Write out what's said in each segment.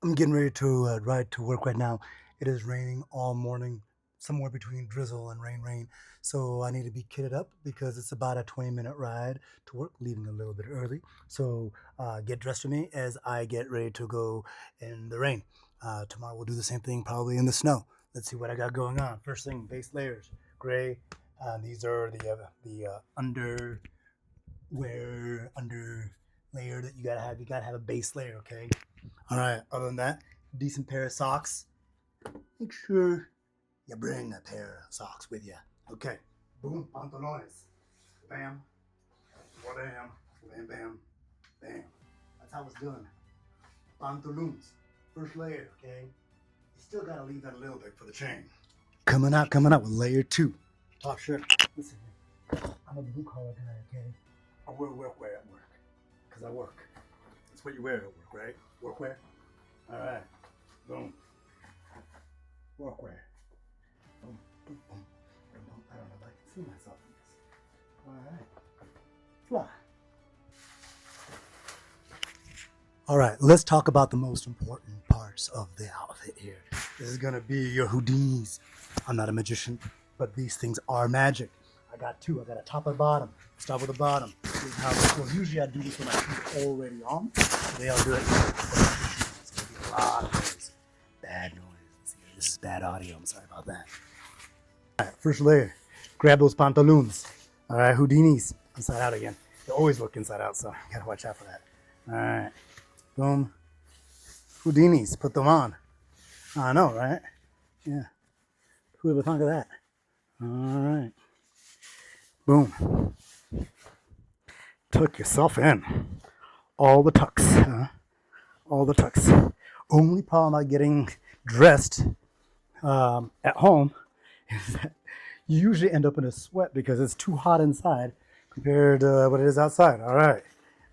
I'm getting ready to ride to work right now. It is raining all morning, somewhere between drizzle and rain. So I need to be kitted up because it's about a 20-minute ride to work, leaving a little bit early. So get dressed for me as I get ready to go in the rain. Tomorrow we'll do the same thing, probably in the snow. Let's see what I got going on. First thing, base layers, gray. These are the under layer that you gotta have. You gotta have a base layer, okay? All right. Other than that, decent pair of socks. Make sure you bring a pair of socks with you. Okay. Boom. Pantalones. Bam. Bam. Bam. Bam. Bam. That's how it's done. Pantaloons. First layer. Okay. You still gotta leave that a little bit for the chain. Coming out with layer two. Top shirt. Listen, I'm a blue collar guy. Okay. I wear workwear at work because I work. That's what you wear at work, right? Workwear. All right. Boom. Workwear. Boom, boom, boom, boom, boom. I don't know if I can see myself in this. All right. Fly. All right, let's talk about the most important parts of the outfit here. This is gonna be your Houdinis. I'm not a magician, but these things are magic. I got two. I got a top and bottom. Start with the bottom. This is how this goes. Usually I do this with my shoes already on. Today I'll do it. It's gonna be a lot of noise. Bad noise. This is bad audio. I'm sorry about that. All right, first layer. Grab those pantaloons. All right, Houdinis. Inside out again. They always work inside out, so you gotta watch out for that. All right. Boom. Houdinis. Put them on. I know, right? Yeah. Who ever thought of that? All right. Boom. Tuck yourself in. All the tucks. All the tucks. Only problem about getting dressed at home is that you usually end up in a sweat because it's too hot inside compared to what it is outside. All right.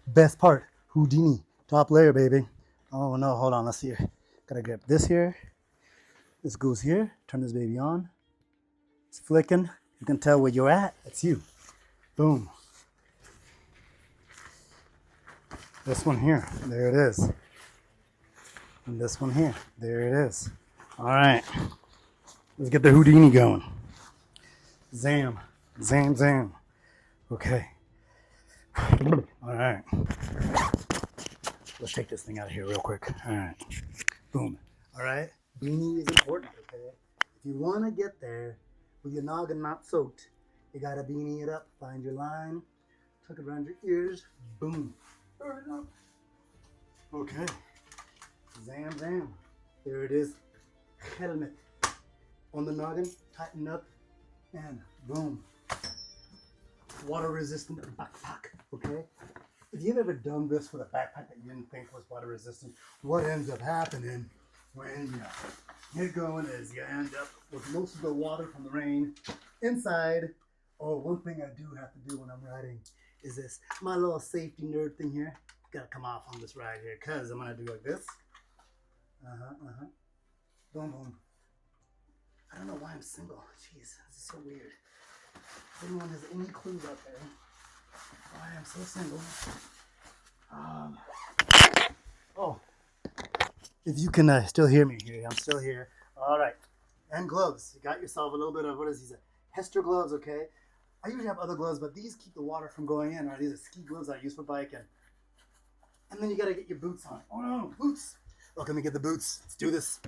Best part, Houdini. Top layer, baby. Oh no, hold on. Let's see here. Gotta grab this here. This goes here. Turn this baby on. It's flicking. You can tell where you're at. That's you. Boom. This one here. There it is. And this one here. There it is. All right. Let's get the Houdini going. Zam. Zam, zam. Okay. All right. Let's take this thing out of here real quick. All right. Boom. All right. Beanie is important, okay? If you want to get there with your noggin not soaked, you got to beanie it up. Find your line. Tuck it around your ears. Boom. Burn it up. Okay. Zam, zam. There it is. Helmet. On the noggin. Tighten up. And boom. Water resistant backpack. Okay? If you've ever done this with a backpack that you didn't think was water resistant, what ends up happening when you get going is you end up with most of the water from the rain inside. Oh, one thing I do have to do when I'm riding is this. My little safety nerd thing here. Gotta come off on this ride here because I'm gonna do like this. Boom, boom. I don't know why I'm single. Jeez, this is so weird. If anyone has any clues out there why I'm so single. Oh, if you can still hear me here, I'm still here. All right. And gloves. You got yourself a little bit of, what is these? Hester gloves, okay? I usually have other gloves, but these keep the water from going in. Right? These are ski gloves I use for biking. And then you got to get your boots on. Oh no, boots. Okay, let me get the boots. Let's do this.